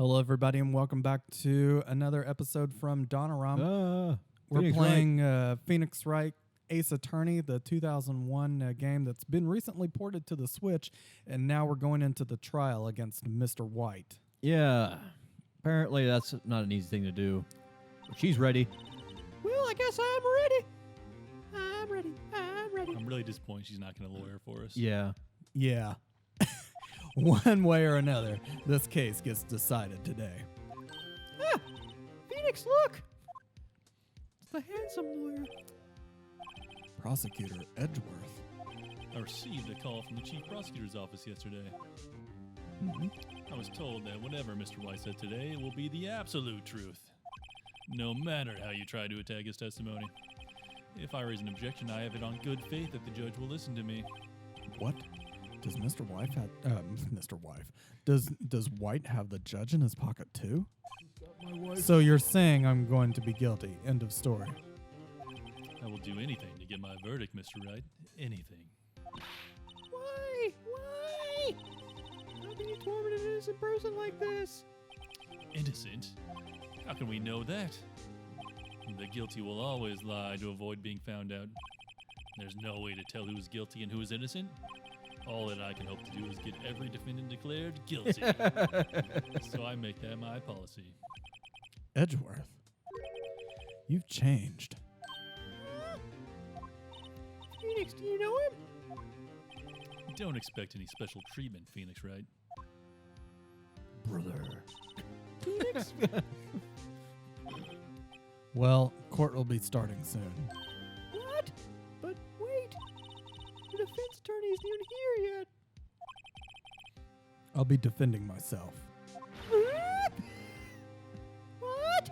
Hello, everybody, and welcome back to another episode from Donoram. We're Phoenix playing Phoenix Wright Ace Attorney, the 2001 game that's been recently ported to the Switch, and now we're going into the trial against Mr. White. Yeah, apparently that's not an easy thing to do. But she's ready. Well, I guess I'm ready. I'm really disappointed she's not going to lawyer for us. Yeah. Yeah. One way or another, this case gets decided today. Phoenix, look! It's the handsome lawyer. Prosecutor Edgeworth. I received a call from the chief prosecutor's office yesterday. I was told that whatever Mr. White said today will be the absolute truth, no matter how you try to attack his testimony. If I raise an objection, I have it on good faith that the judge will listen to me. What? Does Mr. White have Does White have the judge in his pocket too? My wife. So you're saying I'm going to be guilty. End of story. I will do anything to get my verdict, Mr. Wright. Anything. Why? How can you torment an innocent person like this? Innocent? How can we know that? The guilty will always lie to avoid being found out. There's no way to tell who's guilty and who's innocent. All that I can hope to do is get every defendant declared guilty. So I make that my policy. Edgeworth, you've changed. Phoenix, do you know him? Don't expect any special treatment, Phoenix Wright. Brother. Phoenix? Well, court will be starting soon. What? But wait. The defense attorney isn't even here yet. I'll be defending myself. What?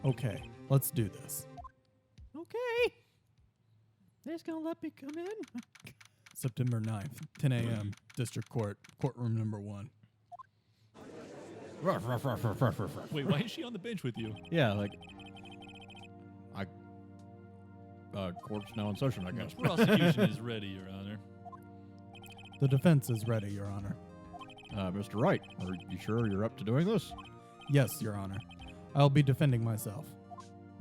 Okay, let's do this. Okay. They're just gonna let me come in? September 9th, 10 a.m., District Court, courtroom number 1. Wait, why is she on the bench with you? Yeah, like... court's now in session, I guess. Prosecution is ready, Your Honor. The defense is ready, Your Honor. Mr. Wright, are you sure you're up to doing this? Yes, Your Honor. I'll be defending myself.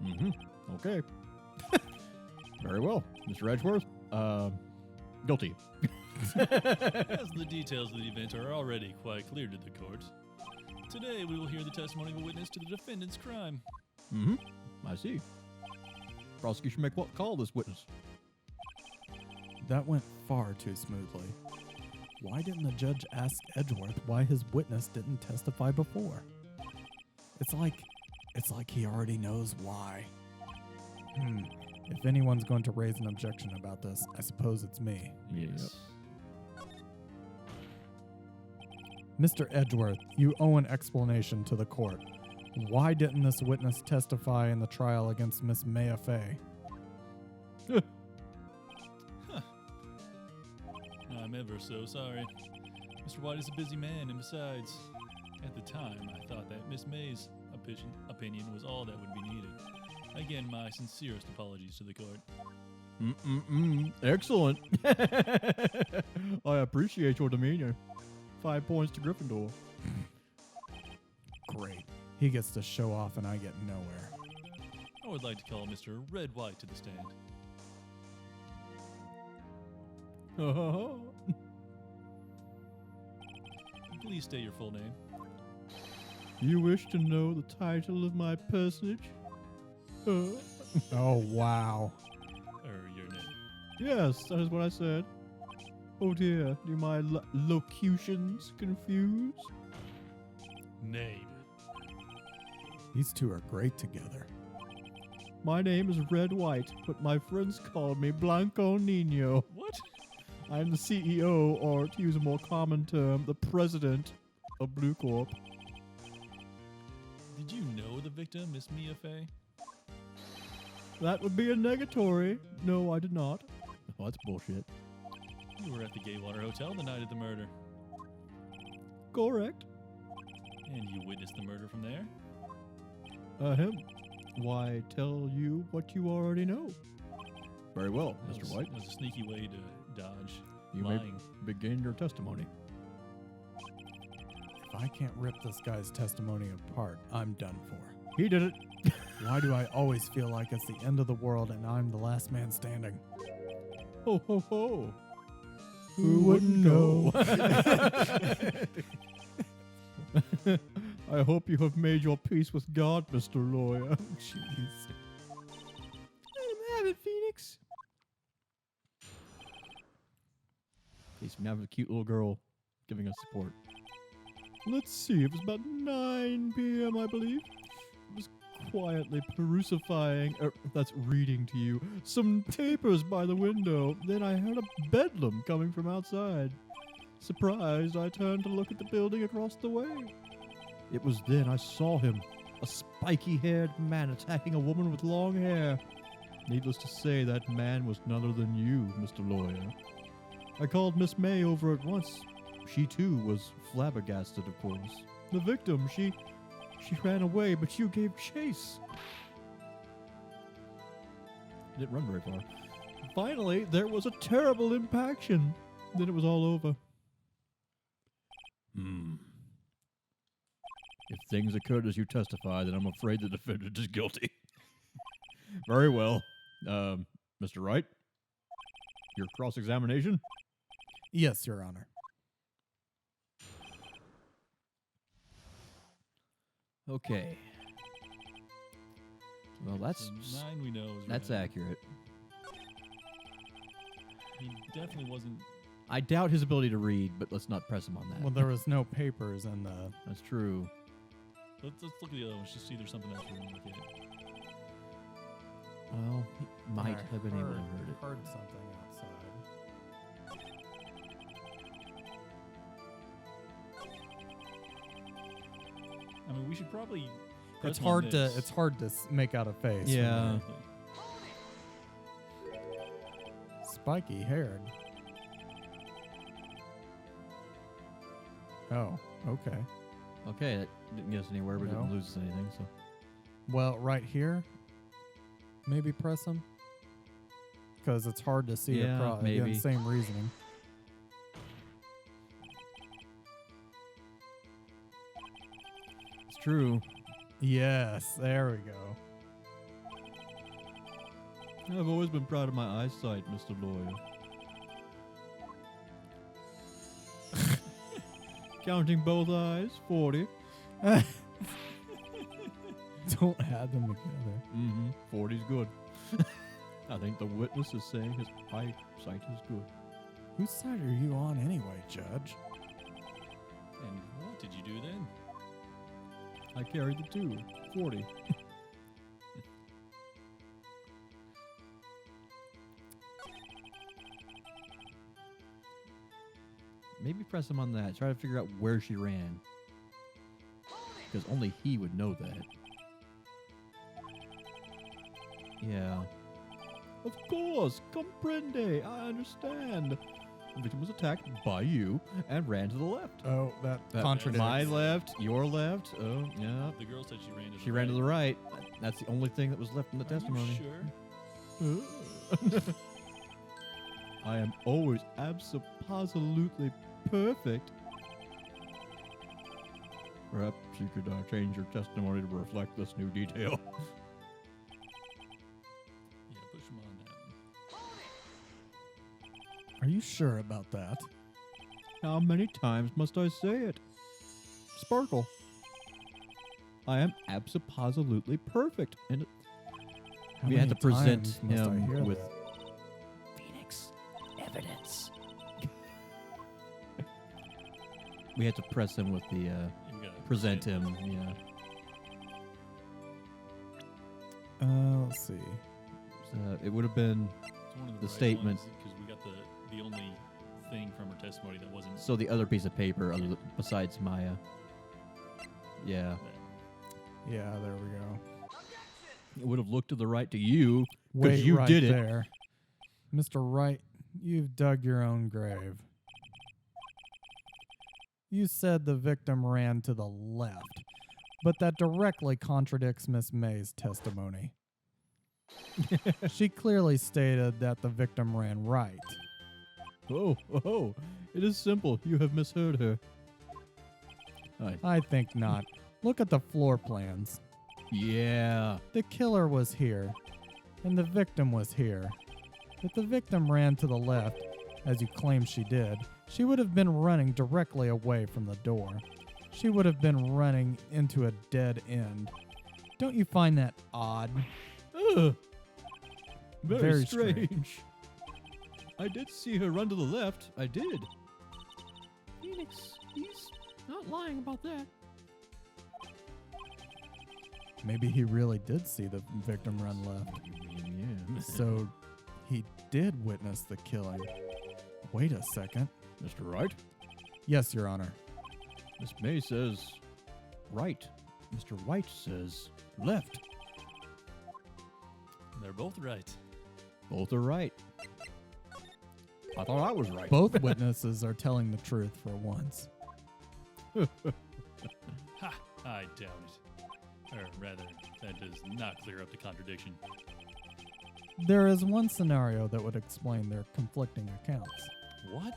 Mm-hmm. Okay. Very well. Mr. Edgeworth, guilty. As the details of the event are already quite clear to the court, today we will hear the testimony of a witness to the defendant's crime. Mm-hmm. I see. Prosecution make what call this witness? That went far too smoothly. Why didn't the judge ask Edgeworth why his witness didn't testify before? It's like he already knows why. If anyone's going to raise an objection about this, I suppose it's me. Yes. Mr. Edgeworth, you owe an explanation to the court. Why didn't this witness testify in the trial against Miss Maya Fay? I'm ever so sorry. Mr. White is a busy man, and besides, at the time, I thought that Miss May's opinion was all that would be needed. Again, my sincerest apologies to the court. Excellent. I appreciate your demeanor. 5 points to Gryffindor. Great. He gets to show off and I get nowhere. I would like to call Mr. Red White to the stand. Please state your full name. You wish to know the title of my personage? Oh, wow. Your name. Yes, that is what I said. Oh dear, do my locutions confuse? Name. These two are great together. My name is Red White, but my friends call me Blanco Nino. What? I'm the CEO, or to use a more common term, the president of Blue Corp. Did you know the victim, Miss Mia Fay? That would be a negatory. No, I did not. Oh, that's bullshit. You were at the Gaywater Hotel the night of the murder. Correct. And you witnessed the murder from there? Him. Why tell you what you already know? Very well, Mr. White. That was a sneaky way to dodge You lying. may begin your testimony. If I can't rip this guy's testimony apart. I'm done for. He did it. Why do I always feel like it's the end of the world and I'm the last man standing? Ho, ho, ho. Who wouldn't know? I hope you have made your peace with God, Mr. Lawyer. Jeez. Let him have it, Phoenix. Please, we now have a cute little girl giving us support. Let's see, it was about 9 p.m., I believe. I was quietly that's reading to you, some papers by the window. Then I heard a bedlam coming from outside. Surprised, I turned to look at the building across the way. It was then I saw him, a spiky-haired man attacking a woman with long hair. Needless to say, that man was none other than you, Mr. Lawyer. I called Miss May over at once. She, too, was flabbergasted, of course. The victim, she ran away, but you gave chase. Didn't run very far. Finally, there was a terrible impaction. Then it was all over. If things occurred as you testify, then I'm afraid the defendant is guilty. Very well. Mr. Wright, your cross-examination? Yes, Your Honor. Okay. Well, that's So 9 we know is that's right. accurate. He definitely wasn't. I doubt his ability to read, but let's not press him on that. Well, there was no papers in the... That's true. Let's look at the other ones. Just see if there's something else we want to look at. Well, he might I have been able to heard it. Heard something outside. I mean, we should probably. press It's him on hard to this. make out a face. from Yeah. Exactly. there. Spiky haired. Oh, okay. Okay, that didn't get us anywhere, but No. didn't lose us anything. So Well, right here, maybe press them because it's hard to see Yeah, across. maybe. Again, same reasoning. it's true. Yes, there we go. I've always been proud of my eyesight, Mr. Lawyer. Counting both eyes, 40. Don't add them together. 40's good. I think the witness is saying his eyesight is good. Whose side are you on anyway, Judge? And what did you do then? I carried the 2, 40. Maybe press him on that. Try to figure out where she ran. Because only he would know that. Yeah. Of course, comprende. I understand. The victim was attacked by you and ran to the left. Oh, that contradicts. My left, your left. Oh, yeah. The girl said she ran to the She ran to the right. That's the only thing that was left in the testimony. You sure? I am always absolutely perfect. Perhaps you could change your testimony to reflect this new detail. Yeah, push him on that. Are you sure about that? How many times must I say it? Sparkle. I am absolutely perfect. And How we had many to present times must I hear him with that? Phoenix evidence. We had to press him with the We gotta present say it. him. Yeah. Let's see. It would have been It's one of the right statement. because we got the only thing from her testimony that wasn't. so the other piece of paper besides Maya. Yeah. Yeah, there we go. It would have looked to the right to you Wait because you right did it. there. Mr. Wright, you've dug your own grave. You said the victim ran to the left, but that directly contradicts Miss May's testimony. She clearly stated that the victim ran right. Oh, it is simple. You have misheard her. I think not. Look at the floor plans. Yeah. The killer was here, and the victim was here. If the victim ran to the left, as you claim she did, she would have been running directly away from the door. She would have been running into a dead end. Don't you find that odd? Ugh. Very, Very strange. I did see her run to the left. I did. Phoenix, he's not lying about that. Maybe he really did see the victim run left. Yeah. So he did witness the killing. Wait a second. Mr. Wright? Yes, Your Honor. Miss May says right. Mr. White says left. They're both right. Both are right. I thought I was right. Both witnesses are telling the truth for once. Ha! I doubt it. Or rather, that does not clear up the contradiction. There is one scenario that would explain their conflicting accounts. What?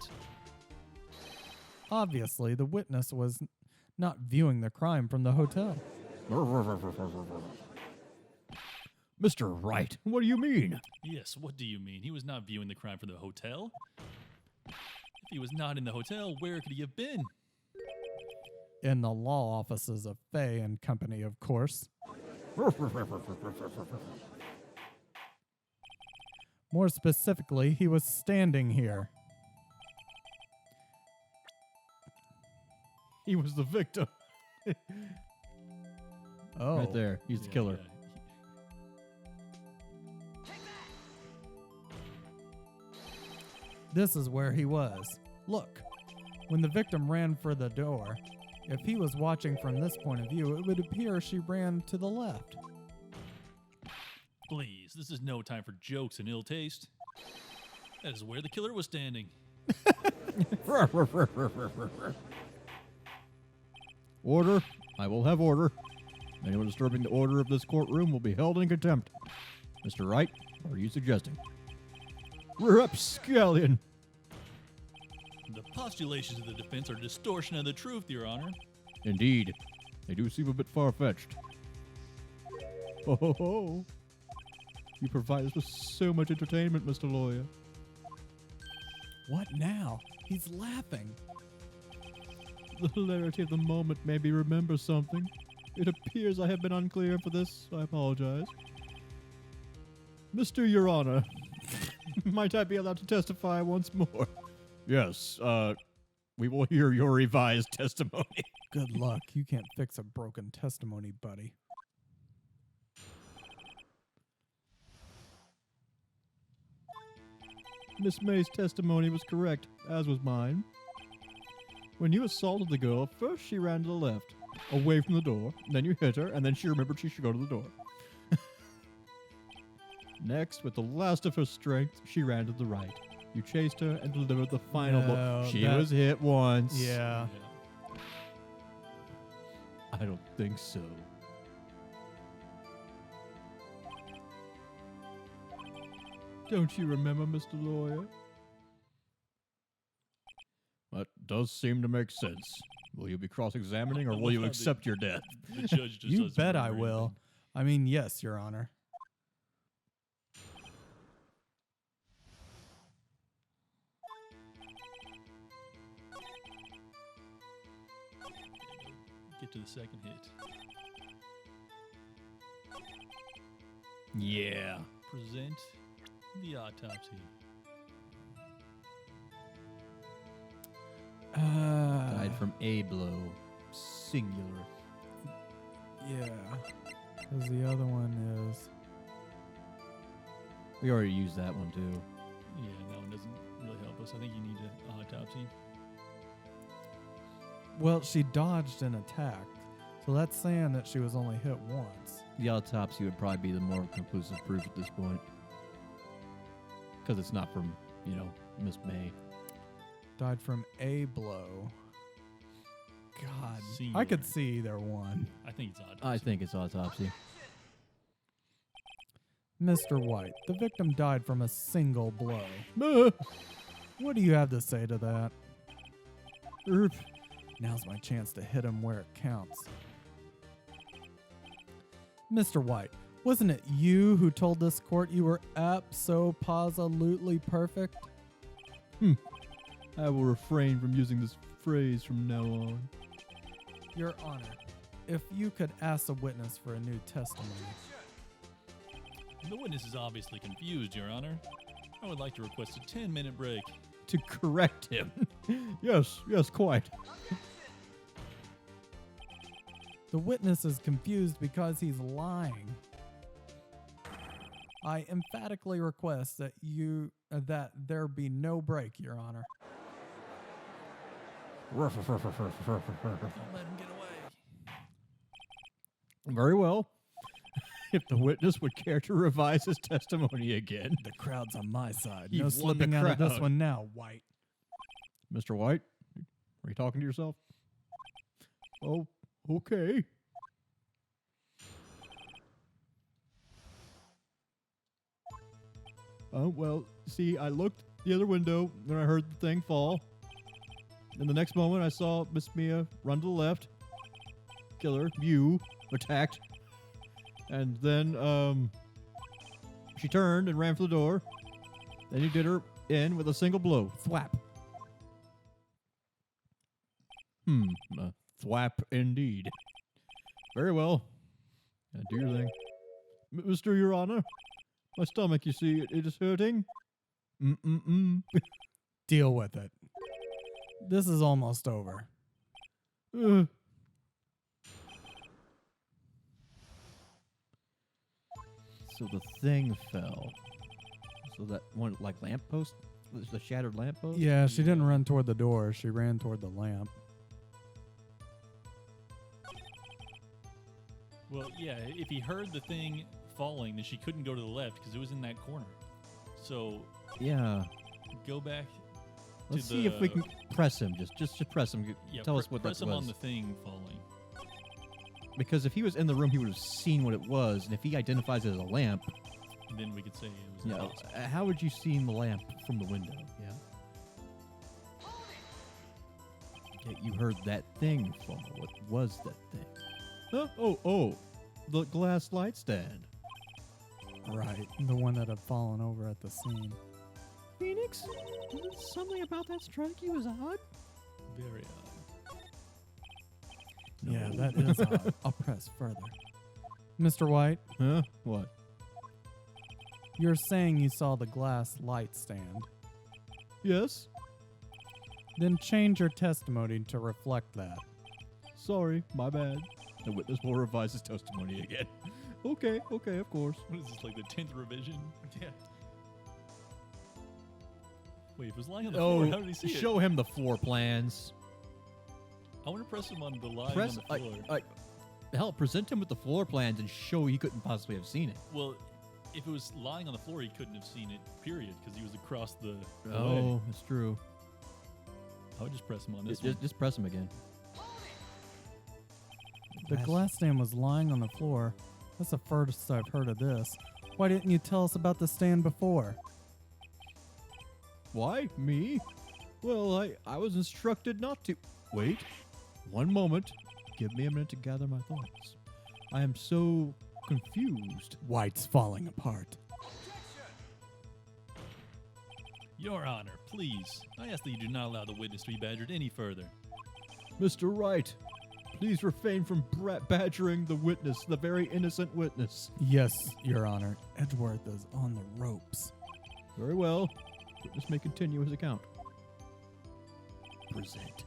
Obviously, the witness was not viewing the crime from the hotel. Mr. Wright, what do you mean? Yes, what do you mean? He was not viewing the crime from the hotel? If he was not in the hotel, where could he have been? In the law offices of Fay and Company, of course. More specifically, he was standing here. He was the victim. Oh. Right there. He's the Yeah, killer. yeah. This is where he was. Look, when the victim ran for the door, if he was watching from this point of view, it would appear she ran to the left. Please, this is no time for jokes and ill taste. That is where the killer was standing. Order. I will have order. Anyone disturbing the order of this courtroom will be held in contempt. Mr. Wright, what are you suggesting? Rapscallion. The postulations of the defense are a distortion of the truth, Your Honor. Indeed. They do seem a bit far-fetched. Ho ho ho. You provide us with so much entertainment, Mr. Lawyer. What now? He's laughing. The hilarity of the moment made me remember something. It appears I have been unclear for this. I apologize. Mr. Your Honor, might I be allowed to testify once more? Yes, we will hear your revised testimony. Good luck. You can't fix a broken testimony, buddy. Miss May's testimony was correct, as was mine. When you assaulted the girl, first she ran to the left, away from the door, then you hit her, and then she remembered she should go to the door. Next, with the last of her strength, she ran to the right. You chased her and delivered the final blow. No, She that- was hit once. Yeah. I don't think so. Don't you remember, Mr. Lawyer? That does seem to make sense. Will you be cross-examining, or will you accept your death? The judge just You doesn't bet I remember will. anything. I mean, yes, Your Honor. Get to the second hit. Yeah. Present the autopsy. Died from a blow. Singular. Yeah. Because the other one is... We already used that one, too. Yeah, that one doesn't really help us. I think you need an autopsy. Well, she dodged an attack. So that's saying that she was only hit once. The autopsy would probably be the more conclusive proof at this point. Because it's not from, Miss May. Died from a blow. God. I Singular. could see either one. I think it's autopsy. I think it's autopsy. Mr. White, the victim died from a single blow. Uh, What do you have to say to that? Now's my chance to hit him where it counts. Mr. White, wasn't it you who told this court you were abso-positively perfect? I will refrain from using this phrase from now on. Your Honor, if you could ask the witness for a new testimony. The witness is obviously confused, Your Honor. I would like to request a 10-minute break. To correct him. Yes, quite. The witness is confused because he's lying. I emphatically request that there be no break, Your Honor. Don't let him get away. Very well. If the witness would care to revise his testimony again. The crowd's on my side. You've No won slipping the out of this crowd. one now, White. Mr. White, are you talking to yourself? Oh, okay. Oh, well, see, I looked the other window, then I heard the thing fall. In the next moment, I saw Miss Mia run to the left. Killer, you, attacked. And then, she turned and ran for the door. Then you did her in with a single blow. Thwap. Thwap indeed. Very well. Do your thing. Mr. Your Honor, my stomach, you see, it is hurting. Deal with it. This is almost over. So the thing fell. So that one, like lamppost? The shattered lamppost? Yeah, she didn't run toward the door. She ran toward the lamp. Well, yeah, if he heard the thing falling, then she couldn't go to the left because it was in that corner. So, Yeah. go back Let's to see if we can press him. Just press him. Yeah, Tell us what press that him was. on the thing falling. Because if he was in the room, he would have seen what it was. And if he identifies it as a lamp, And then we could say it was a ghost. how would you see the lamp from the window? Yeah. You heard that thing fall. What was that thing? Huh? Oh, the glass light stand. Right. The one that had fallen over at the scene. Phoenix, something about that strike you was odd. Very odd. Yeah, that is odd. I'll press further. Mr. White, Huh? What? you're saying you saw the glass light stand. Yes. Then change your testimony to reflect that. Sorry, my bad. The witness will revise his testimony again. Okay, of course. What is this, like the 10th revision? Yeah. Wait, if it was lying on the floor, how did he see it? Show him the floor plans. I want to press him on the line Press, on the floor. hell, present him with the floor plans and show he couldn't possibly have seen it. Well, if it was lying on the floor, he couldn't have seen it, period, because he was across the way. Oh, it's true. I would just press him on this one. Just press him again. The glass stand was lying on the floor. That's the first I've heard of this. Why didn't you tell us about the stand before? Why? Me? Well, I was instructed not to. Wait. One moment. Give me a minute to gather my thoughts. I am so confused. White's falling apart. Your Honor, please. I ask that you do not allow the witness to be badgered any further. Mr. Wright, please refrain from badgering the witness, the very innocent witness. Yes, Your Honor. Edgeworth is on the ropes. Very well. Witness may continue his account. Present.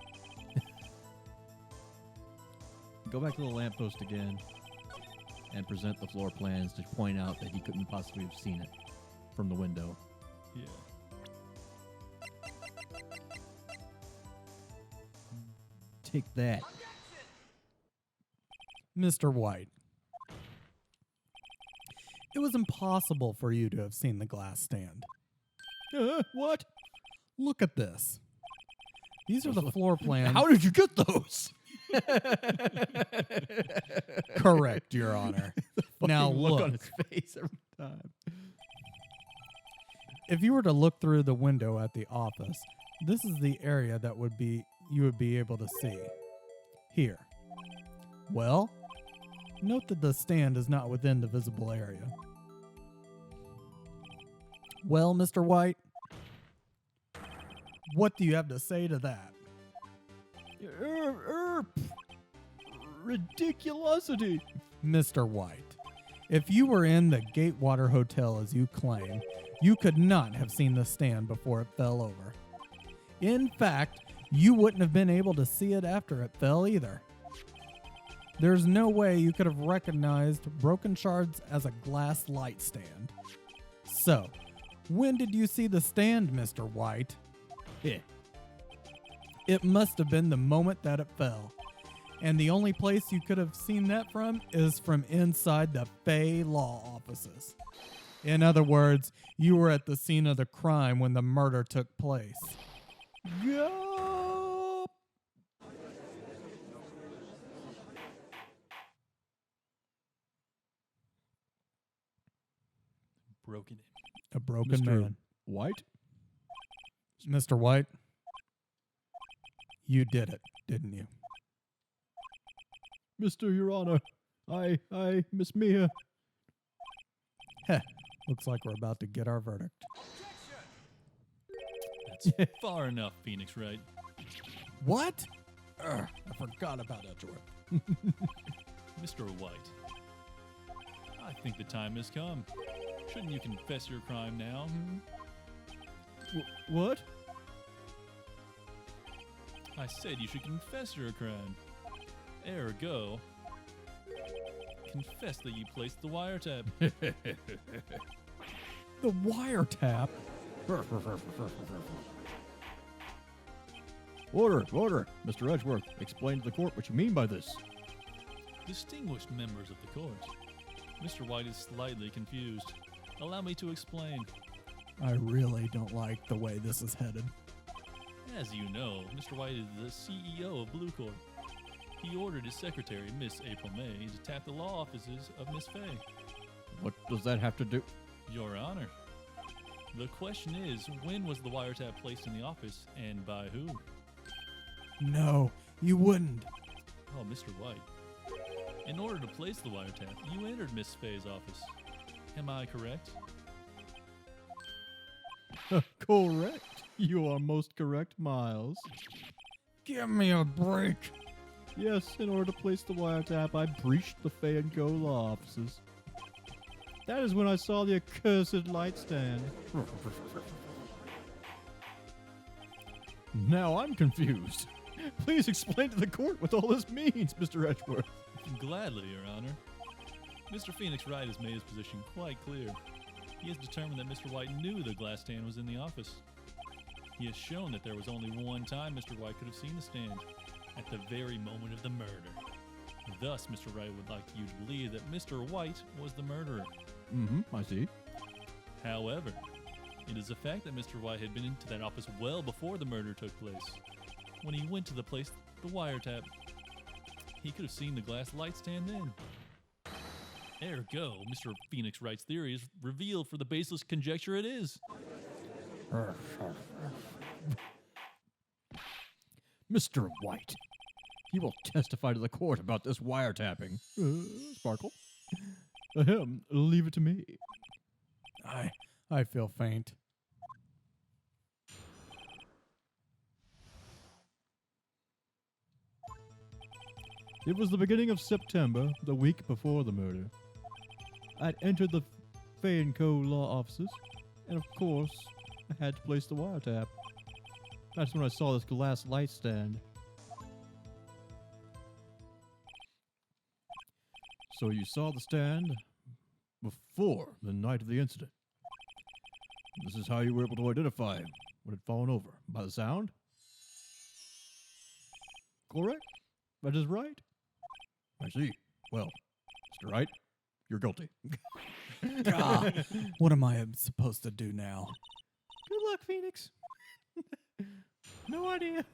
Go back to the lamppost again and present the floor plans to point out that he couldn't possibly have seen it from the window. Yeah. Take that. Mr. White. It was impossible for you to have seen the glass stand. What? Look at this. These are the floor plans. How did you get those? Correct, Your Honor. Now Fucking look on look. his face every time. If you were to look through the window at the office, this is the area that you would be able to see. Here. Well, note that the stand is not within the visible area. Well, Mr. White, what do you have to say to that? Ridiculosity. Mr. White, if you were in the Gatewater Hotel as you claim, you could not have seen the stand before it fell over. In fact, you wouldn't have been able to see it after it fell either. There's no way you could have recognized broken shards as a glass light stand. So, when did you see the stand, Mr. White? It must have been the moment that it fell. And the only place you could have seen that from is from inside the Fay law offices. In other words, you were at the scene of the crime when the murder took place. Yup. Broken it. A broken Mr. man. White? Mr. White, you did it, didn't you? Mr. Your Honor, I, Miss Mia. Heh, looks like we're about to get our verdict. That's far enough, Phoenix Wright. What? I forgot about Edgeworth. Mr. White, I think the time has come. Shouldn't you confess your crime now? What? I said you should confess your crime. Ergo, confess that you placed the wiretap. The wiretap? Order. Mr. Edgeworth, explain to the court what you mean by this. Distinguished members of the court, Mr. White is slightly confused. Allow me to explain. I really don't like the way this is headed. As you know, Mr. White is the CEO of Blue Corp. He ordered his secretary, Miss April May, to tap the law offices of Miss Fay. What does that have to do? Your Honor, the question is, when was the wiretap placed in the office and by who? No, you wouldn't. Oh, Mr. White. In order to place the wiretap, you entered Miss Fay's office. Am I correct? Correct. You are most correct, Miles. Give me a break. Yes, in order to place the wiretap, I breached the Fay & Co. law offices. That is when I saw the accursed light stand. Now I'm confused. Please explain to the court what all this means, Mr. Edgeworth. Gladly, Your Honor. Mr. Phoenix Wright has made his position quite clear. He has determined that Mr. White knew the glass stand was in the office. He has shown that there was only one time Mr. White could have seen the stand, at the very moment of the murder. Thus, Mr. Wright would like you to believe that Mr. White was the murderer. I see. However, it is a fact that Mr. White had been into that office well before the murder took place. When he went to the place, the wiretap, he could have seen the glass light stand then. Ergo, Mr. Phoenix Wright's theory is revealed for the baseless conjecture it is. Mr. White, you will testify to the court about this wiretapping. Sparkle. Leave it to me. I feel faint. It was the beginning of September, the week before the murder. I'd entered the Fay & Co. law offices, and of course, I had to place the wiretap. That's when I saw this glass light stand. So you saw the stand before the night of the incident. This is how you were able to identify what had fallen over. By the sound? Correct? That is right. I see. Well, Mr. Wright, you're guilty. God, what am I supposed to do now? Good luck, Phoenix. No idea.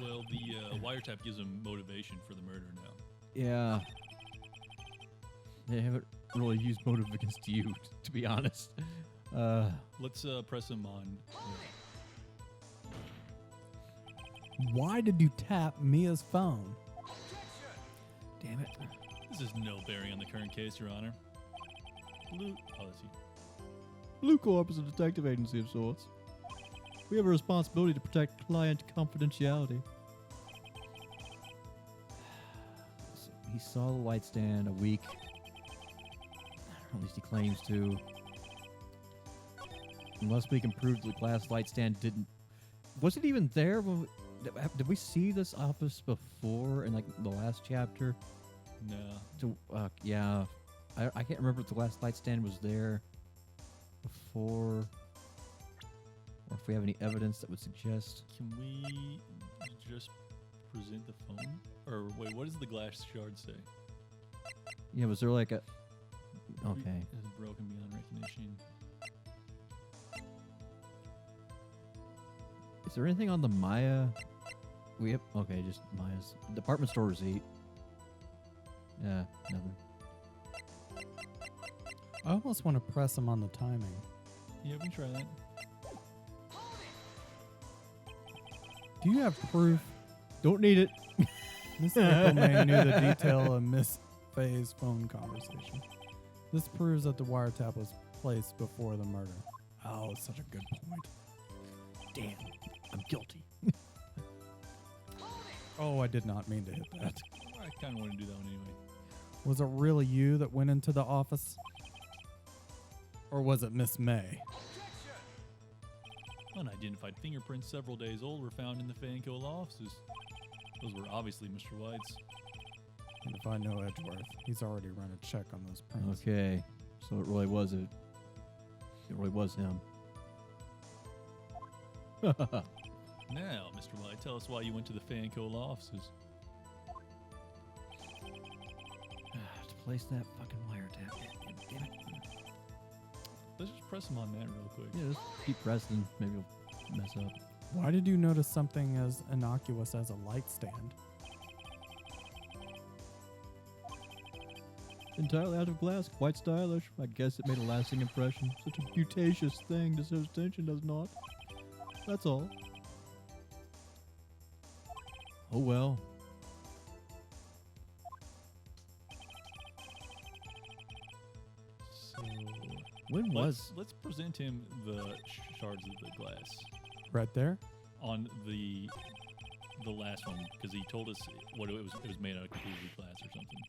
Well, the wiretap gives him motivation for the murder now. Yeah. They haven't really used motive against you, to be honest. Let's press him on. Why did you tap Mia's phone? Damn it. This has no bearing on the current case, Your Honor. Blue. Oh, that's you. Blue Corp is a detective agency of sorts. We have a responsibility to protect client confidentiality. So he saw the light stand a week. Or at least he claims to. Unless we can prove the glass light stand didn't... Was it even there? When did we see this office before in like the last chapter? No. Yeah. I can't remember if the glass light stand was there before, or if we have any evidence that would suggest. Can we just present the phone? Or wait, what does the glass shard say? Yeah, was there like a... Okay. It is broken beyond recognition. Is there anything on the Maya? We have... Okay, just Maya's. Department store receipt. Yeah, nothing. I almost want to press him on the timing. Yeah, we can try that. Do you have proof? Don't need it. Miss Nickelman knew the detail of Miss Faye's phone conversation. This proves that the wiretap was placed before the murder. Oh, such a good point. Damn, I'm guilty. Oh, I did not mean to hit that. I kind of want to do that one anyway. Was it really you that went into the office? Or was it Miss May? Unidentified fingerprints several days old were found in the Fanco offices. Those were obviously Mr. White's. And if I know Edgeworth, he's already run a check on those prints. Okay, so it really was it. It really was him. Now, Mr. White, tell us why you went to the Fanco offices. To place that fucking wiretap. Damn it. Let's just press him on that real quick. Yeah, just keep pressing. Maybe we'll mess up. Why did you notice something as innocuous as a light stand? Entirely out of glass, quite stylish. I guess it made a lasting impression. Such a beauticious thing deserves attention, does not? That's all. Oh well. So When was... let's present him the shards of the glass Right there? on the last one because he told us what it was. It was made out of completely glass or something.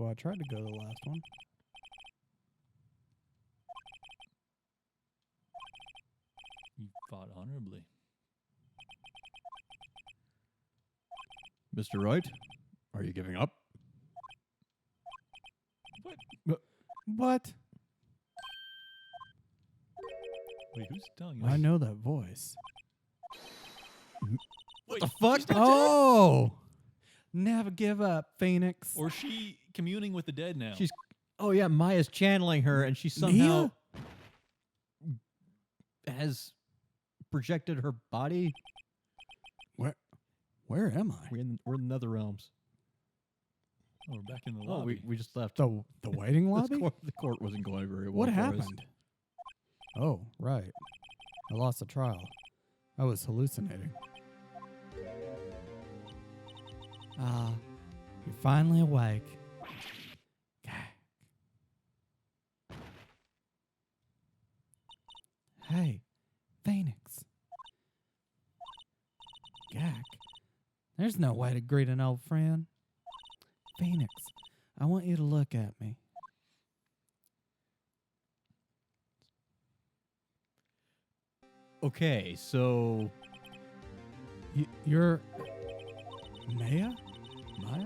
Well, I tried to go to the last one. You fought honorably. Mr. Wright, are you giving up? What? Wait, who's telling you? I know that voice. Wait, the fuck? she's not dead? Oh! Never give up, Phoenix. Or is she communing with the dead now? She's... Oh yeah, Maya's channeling her, and she somehow has projected her body. Where am I? We're in the nether realms. Oh, we're back in the Oh, lobby. we just left. The waiting lobby? The court wasn't going very well. What for us. happened? Oh, right. I lost the trial. I was hallucinating. Ah, you're finally awake. Hey, Phoenix. Gak, there's no way to greet an old friend. Phoenix, I want you to look at me. Okay, so You're Maya? Maya?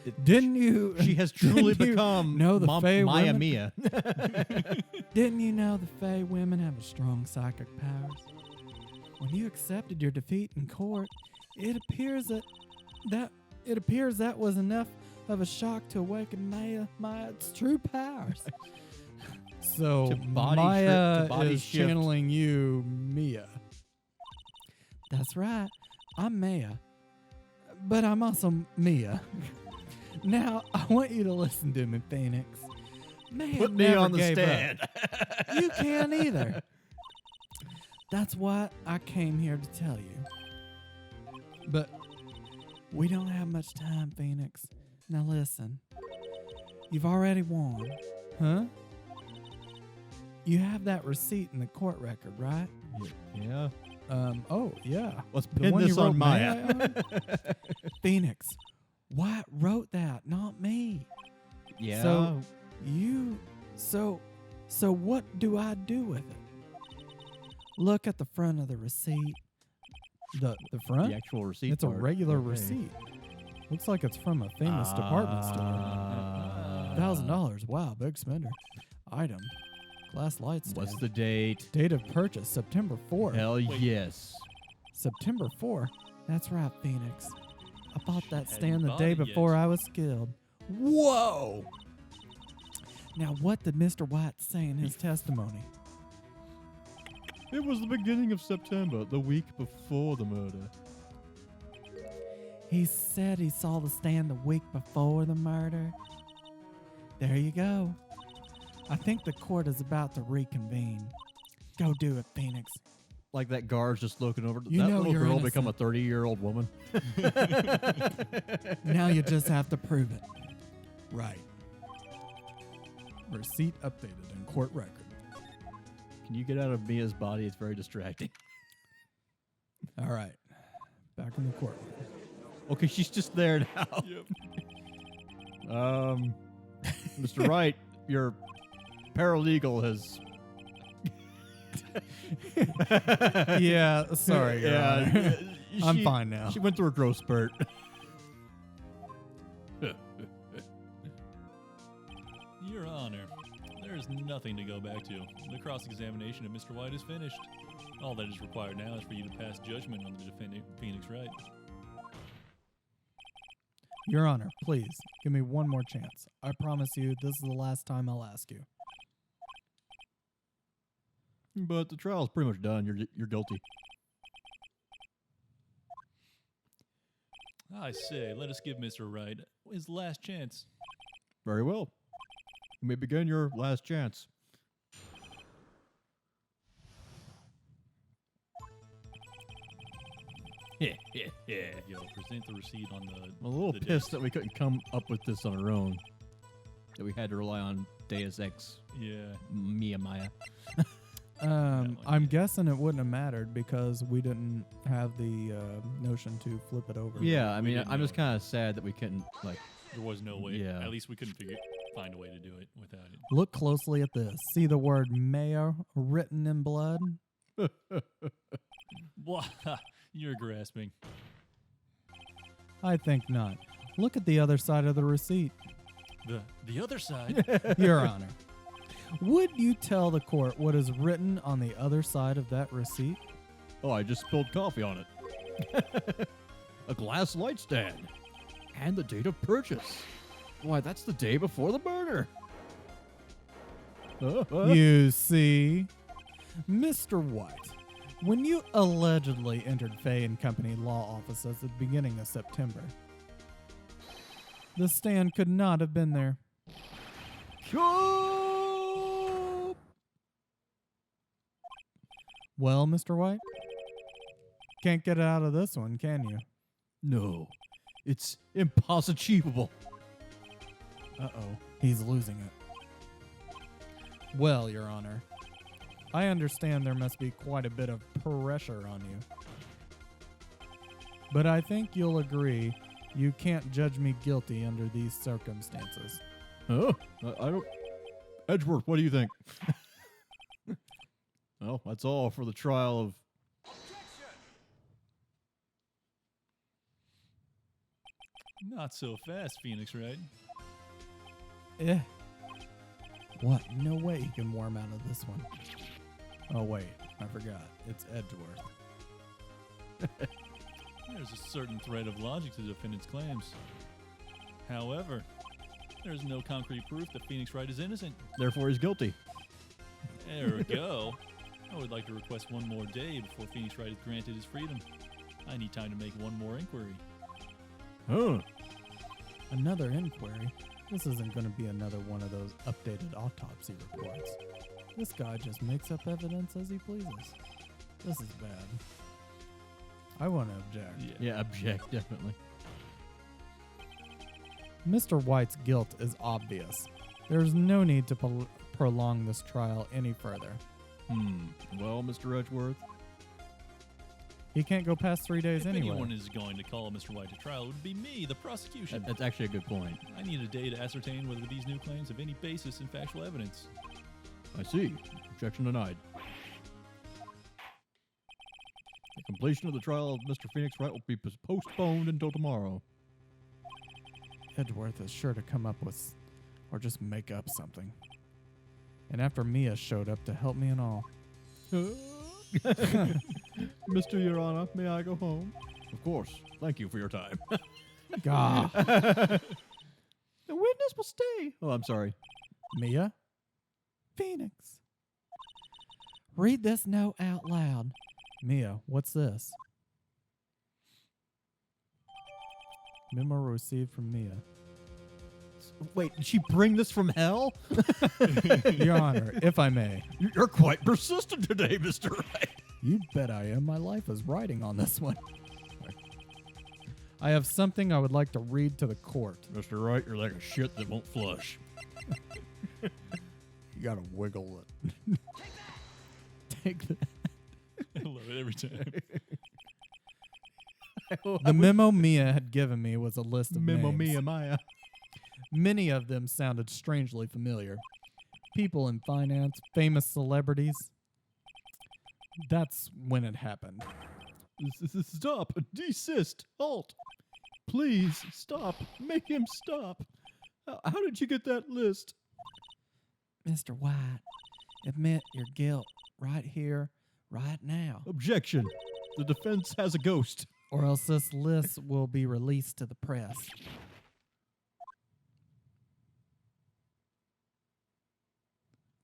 it, Didn't you? she has truly didn't you become know the Fae Maya women? Mia. Didn't you know the Fae women have a strong psychic powers? When you accepted your defeat in court, it appears that was enough of a shock to awaken Maya's true powers. So To body Maya to body is shift. channeling you, Mia. That's right. I'm Maya, but I'm also Mia. Now I want you to listen to me, Phoenix. Maya Put me never on the gave stand. up. You can't either. That's what I came here to tell you. But we don't have much time, Phoenix. Now listen. You've already won. Huh? You have that receipt in the court record, right? Yeah. Oh, yeah. Let's The pin one you this wrote on May Maya. on? Phoenix, White wrote that, not me. Yeah. So what do I do with it? Look at the front of the receipt. The front? the actual receipt. It's a part. regular Okay. receipt. Looks like it's from a famous department store. $1,000. Wow, big spender. Item. Glass light stand. What's the date? Date of purchase? September 4. Hell Wait. yes. September 4? That's right, Phoenix. I bought that stand the bought day it yet. before I was skilled. Whoa! Now, what did Mr. White say in his testimony? It was the beginning of September, the week before the murder. He said he saw the stand the week before the murder. There you go. I think the court is about to reconvene. Go do it, Phoenix. Like that guard's just looking over. Did You that know little you're girl become a innocent. 30-year-old woman? Now you just have to prove it. Right. Receipt updated in court record. Can you get out of Mia's body? It's very distracting. All right. Back in the courtroom. Okay, she's just there now. Yep. Mr. Wright, your paralegal has. Yeah, sorry. Your Honor. I'm she- fine now. She went through a growth spurt. Your Honor, there is nothing to go back to. The cross-examination of Mr. White is finished. All that is required now is for you to pass judgment on the defendant, Phoenix Wright. Your Honor, please, give me one more chance. I promise you this is the last time I'll ask you. But the trial's pretty much done. You're guilty. I say, let us give Mr. Wright his last chance. Very well. You may begin your last chance. Yo, present the receipt on the. I'm a little the pissed desk. that we couldn't come up with this on our own. That we had to rely on Deus Ex Yeah. Maya. one, I'm yeah. guessing it wouldn't have mattered because we didn't have the notion to flip it over. Yeah, I We mean, didn't I'm just know. kind of sad that we couldn't, like, There was no way. Yeah. At least we couldn't find a way to do it without it. Look closely at this. See the word mayor written in blood? Blah. You're grasping. I think not. Look at the other side of the receipt. The other side. Your Honor, would you tell the court what is written on the other side of that receipt? oh, I just spilled coffee on it. A glass light stand. And the date of purchase. Why, that's the day before the murder. You see, Mr. White, when you allegedly entered Fay and Company law office at the beginning of September, the stand could not have been there. Well, Mr. White, can't get out of this one, can you? No, it's impossible. Uh-oh, he's losing it. Well, Your Honor, I understand there must be quite a bit of pressure on you. But I think you'll agree you can't judge me guilty under these circumstances. Oh, I don't. Edgeworth, what do you think? Well, that's all for the trial of. Not so fast, Phoenix Wright. Eh. What? No way he can worm out of this one. Oh, wait. I forgot. It's Edgeworth. There's a certain thread of logic to the defendant's claims. However, there's no concrete proof that Phoenix Wright is innocent. Therefore, he's guilty. There we go. I would like to request one more day before Phoenix Wright is granted his freedom. I need time to make one more inquiry. Huh. Another inquiry? This isn't going to be another one of those updated autopsy reports. This guy just makes up evidence as he pleases. This is bad. I want to object. Yeah, object, definitely. Mr. White's guilt is obvious. There's no need to prolong this trial any further. Well, Mr. Edgeworth, He can't go past 3 days If anyway. anyone is going to call Mr. White to trial, it would be me, the prosecution. that's actually a good point. I need a day to ascertain whether these new claims have any basis in factual evidence. I see. Objection denied. The completion of the trial of Mr. Phoenix Wright will be postponed until tomorrow. Edgeworth is sure to come up with, or just make up something. And after Mia showed up to help me and all. Mr. Your Honor, may I go home? Of course. Thank you for your time. God. The witness will stay. Oh, I'm sorry. Mia? Phoenix. Read this note out loud. Mia, what's this? Memo received from Mia. Wait, did she bring this from hell? Your Honor, if I may. You're quite persistent today, Mr. Wright. You bet I am. My life is riding on this one. I have something I would like to read to the court. Mr. Wright, you're like a shit that won't flush. You gotta wiggle it. Take that. I love it every time. The memo Mia had given me was a list of Memo names. Mia Maya. Many of them sounded strangely familiar. People in finance, famous celebrities. That's when it happened. Stop. Desist. Halt. Please stop. Make him stop. How did you get that list? Mr. White, admit your guilt right here, right now. Objection. The defense has a ghost. Or else this list will be released to the press.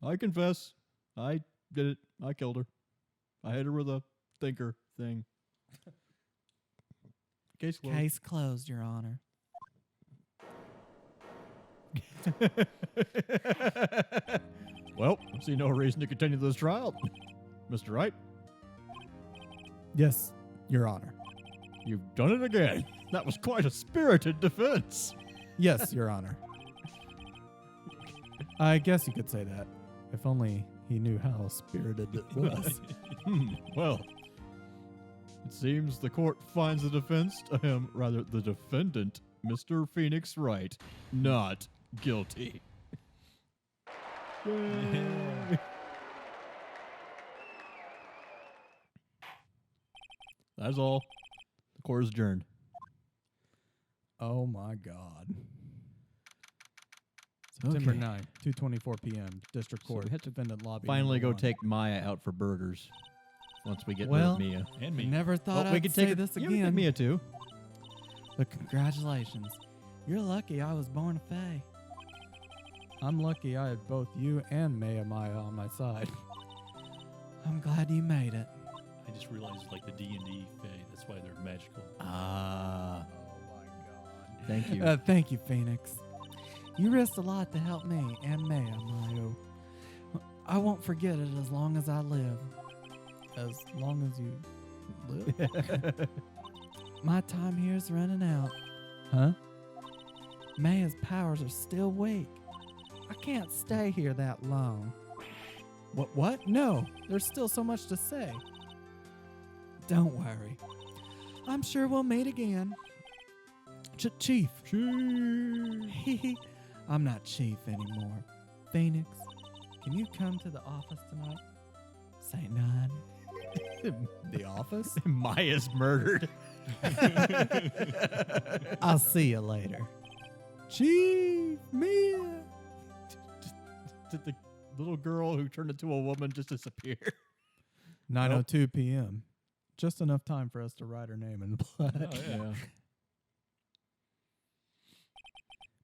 I confess. I did it. I killed her. I hit her with a thinker thing. Case closed. Case closed, Your Honor. Well, I see no reason to continue this trial. Mr. Wright, Yes, Your Honor. you've done it again. That was quite a spirited defense. Yes, Your Honor. I guess you could say that. If only he knew how spirited it was. Well, it seems the court finds the defense, the defendant, Mr. Phoenix Wright, not guilty. Yay. That's all. The court is adjourned. Oh my God. September Okay. 9th, 2:24 p.m. District So Court. we have to Defendant lobby. Finally number go 1. take Maya out for burgers. Once we get Well, rid of Mia. And me. Never thought we I'd could say take this yeah, we can take again. Mia too. But congratulations. You're lucky I was born a fae. I'm lucky I had both you and Maya on my side. I'm glad you made it. I just realized it's like the D&D Fae. That's why they're magical. Ah, Oh my God. thank you. Thank you, Phoenix. You risked a lot to help me and Maya, Mario. I won't forget it as long as I live. As long as you live? My time here is running out. Huh? Maya's powers are still weak. I can't stay here that long. What? No, there's still so much to say. Don't worry. I'm sure we'll meet again. Chief. I'm not Chief anymore. Phoenix, can you come to the office tonight? Say 9. The office? Maya's murdered. I'll see you later. Chief, Mia. Did the little girl who turned into a woman just disappear? 9:02 p.m. Just enough time for us to write her name in blood. Oh, yeah.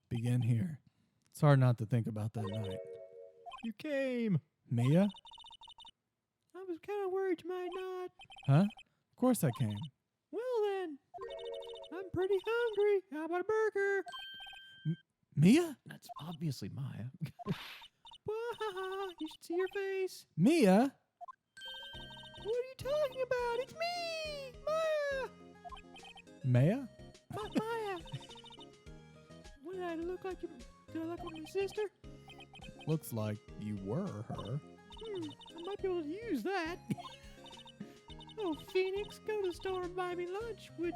Begin here. It's hard not to think about that night. You came. Mia? I was kind of worried you might not. Huh? Of course I came. Well then, I'm pretty hungry. How about a burger? Mia? That's obviously Maya. You should see your face. Mia? What are you talking about? It's me, Maya. Maya? Maya. What did I look like? Did I look like my sister? Looks like you were her. I might be able to use that. Oh, Phoenix, go to the store and buy me lunch, would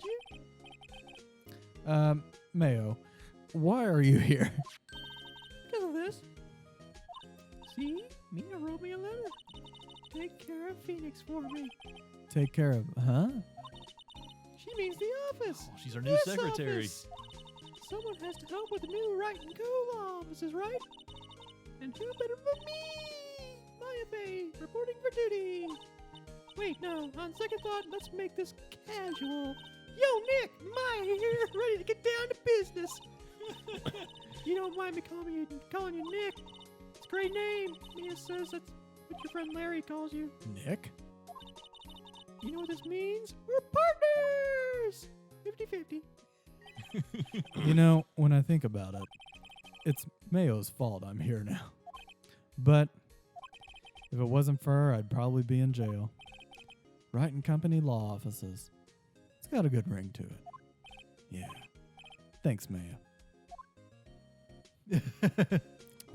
you? Mayo, why are you here? Because of this. See? Mina wrote me a letter. Take care of Phoenix for me. Take care of, huh? She means the office. Oh, she's our new This secretary. office. Someone has to help with the new Wright and Co. law, Mrs. Wright. And who better than me? Maya Fey, reporting for duty. Wait, no. On second thought, let's make this casual. Yo, Nick, Maya here, ready to get down to business. You don't mind me calling you Nick. It's a great name. Mia says that's what your friend Larry calls you. Nick? You know what this means? We're partners! 50-50. You know, when I think about it, it's Mayo's fault I'm here now. But if it wasn't for her, I'd probably be in jail. Wright and Company law offices. It's got a good ring to it. Yeah. Thanks, Mayo.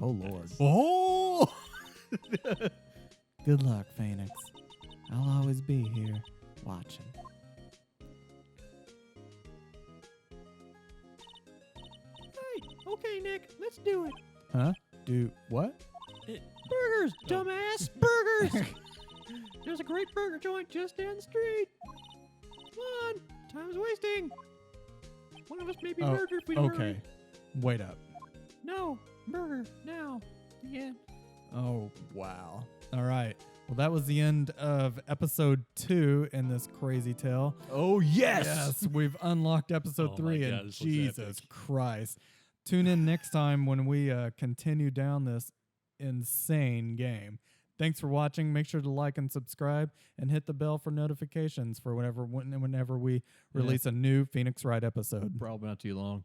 Oh, Lord. Oh! Good luck, Phoenix. I'll always be here, watching. Right. Okay, Nick, let's do it. Huh? Do what? Burgers, dumbass! Burgers! There's a great burger joint just down the street. Come on, time's wasting. One of us may be Oh, murdered if we don't Okay. hurry. Wait up. No, burger, now. The end. Oh, wow. All right. Well, that was the end of episode 2 in this crazy tale. Oh, Yes, we've unlocked episode Oh my 3, God, and this looks Jesus epic. Christ. Tune in next time when we continue down this insane game. Thanks for watching. Make sure to like and subscribe and hit the bell for notifications for whenever we release a new Phoenix Wright episode. Probably not too long.